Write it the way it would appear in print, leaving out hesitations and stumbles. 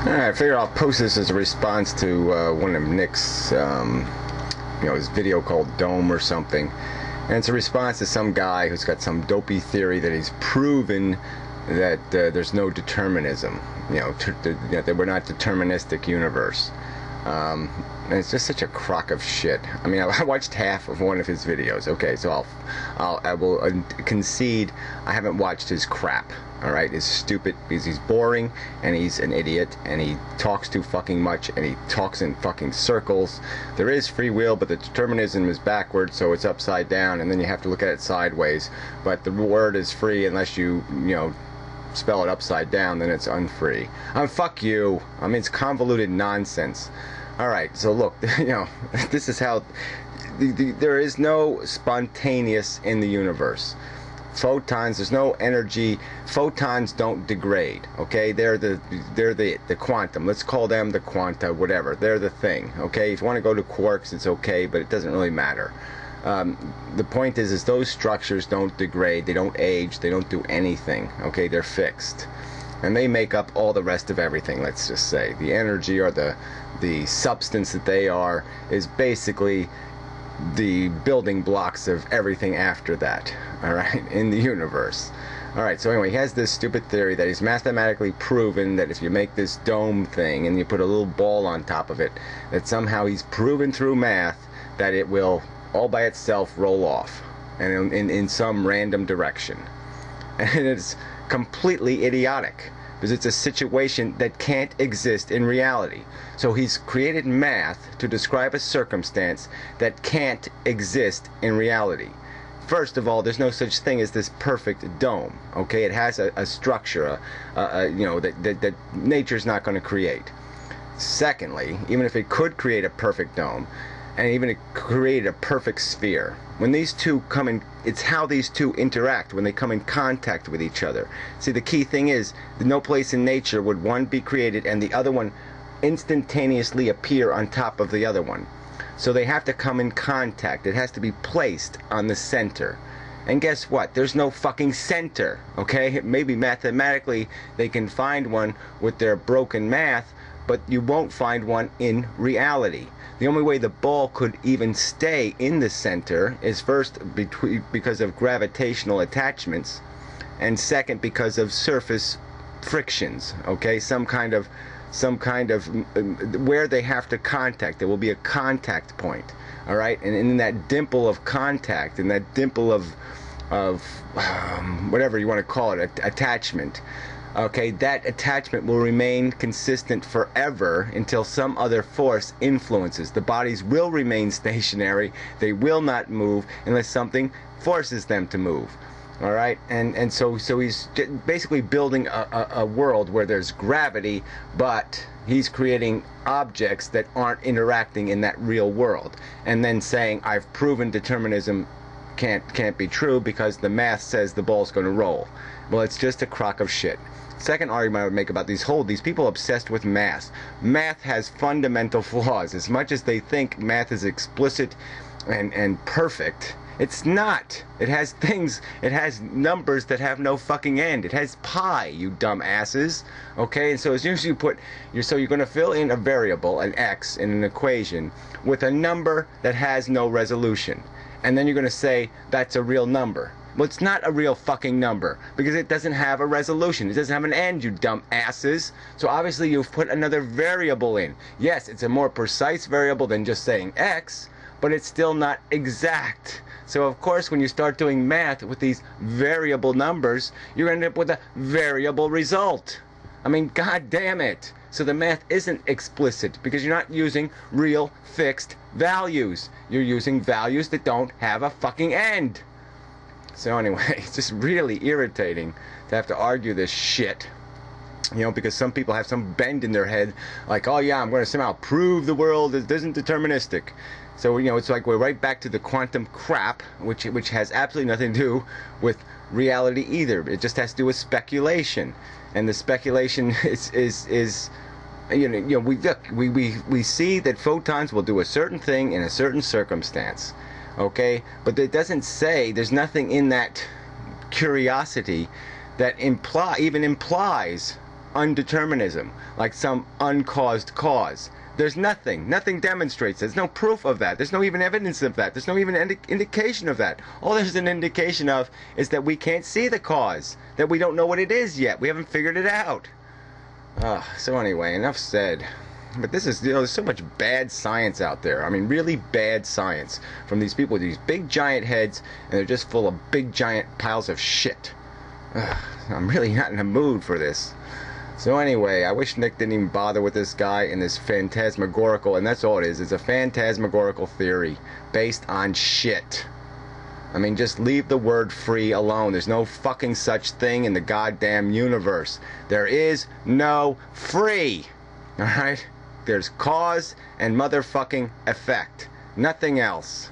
Alright, I figure I'll post this as a response to one of Nick's, his video called Dome or something. And it's a response to some guy who's got some dopey theory that he's proven that there's no determinism. That we're not deterministic universe. And it's just such a crock of shit. I mean, I watched half of one of his videos. Okay, so I will concede I haven't watched his crap. All right, it's stupid because he's boring and he's an idiot and he talks too fucking much and he talks in fucking circles. There is free will, but the determinism is backwards, so it's upside down, and then you have to look at it sideways. But the word is free unless you spell it upside down, then it's unfree. Fuck you. I mean, it's convoluted nonsense. Alright, so look, this is how there is no spontaneous in the universe. Photons, there's no energy. Photons don't degrade, okay? They're the quantum. Let's call them the quanta, whatever. They're the thing, okay? If you want to go to quarks, it's okay, but it doesn't really matter. The point is those structures don't degrade, they don't age, they don't do anything, okay? They're fixed. And they make up all the rest of everything, let's just say. The energy or the substance that they are is basically the building blocks of everything after that, alright, in the universe. Alright, so anyway, he has this stupid theory that he's mathematically proven that if you make this dome thing and you put a little ball on top of it, that somehow he's proven through math that it will all by itself roll off and in some random direction. And it's completely idiotic because it's a situation that can't exist in reality. So he's created math to describe a circumstance that can't exist in reality. First of all, there's no such thing as this perfect dome, okay? It has a structure, that nature's not going to create. Secondly, even if it could create a perfect dome, and even it created a perfect sphere, when these two come in, it's how these two interact when they come in contact with each other. See, the key thing is no place in nature would one be created and the other one instantaneously appear on top of the other one. So they have to come in contact. It has to be placed on the center. And guess what? There's no fucking center, okay? Maybe mathematically they can find one with their broken math, but you won't find one in reality. The only way the ball could even stay in the center is first because of gravitational attachments, and second because of surface frictions, okay? Some kind of where they have to contact. There will be a contact point, all right? And in that dimple of contact, in that dimple of whatever you want to call it, attachment, okay, that attachment will remain consistent forever until some other force influences. The bodies will remain stationary. They will not move unless something forces them to move. All right, and so he's basically building a world where there's gravity, but he's creating objects that aren't interacting in that real world, and then saying I've proven determinism can't be true because the math says the ball's going to roll. Well, it's just a crock of shit. Second argument I would make about these people obsessed with math. Math has fundamental flaws. As much as they think math is explicit and perfect, it's not. It has things, it has numbers that have no fucking end. It has pi, you dumb asses. Okay, and so as soon as you put, so you're going to fill in a variable, an x, in an equation with a number that has no resolution. And then you're going to say that's a real number. Well, it's not a real fucking number because it doesn't have a resolution. It doesn't have an end, you dumb asses. So obviously you've put another variable in. Yes, it's a more precise variable than just saying x, but it's still not exact. So of course when you start doing math with these variable numbers, you're going to end up with a variable result. I mean, god damn it. So the math isn't explicit because you're not using real fixed values. You're using values that don't have a fucking end. So anyway, it's just really irritating to have to argue this shit. Because some people have some bend in their head, like, oh yeah, I'm going to somehow prove the world isn't deterministic. So, it's like we're right back to the quantum crap, which has absolutely nothing to do with reality either. It just has to do with speculation. And the speculation is we see that photons will do a certain thing in a certain circumstance. Okay, but it doesn't say, there's nothing in that curiosity that even implies undeterminism, like some uncaused cause. There's nothing. Nothing demonstrates. There's no proof of that. There's no even evidence of that. There's no even indication of that. All there's an indication of is that we can't see the cause. That we don't know what it is yet. We haven't figured it out. So anyway, enough said. But this is, there's so much bad science out there. I mean, really bad science from these people with these big giant heads, and they're just full of big giant piles of shit. I'm really not in the mood for this. So anyway, I wish Nick didn't even bother with this guy and this phantasmagorical, and that's all it is. It's a phantasmagorical theory based on shit. I mean, just leave the word free alone. There's no fucking such thing in the goddamn universe. There is no free. Alright? There's cause and motherfucking effect. Nothing else.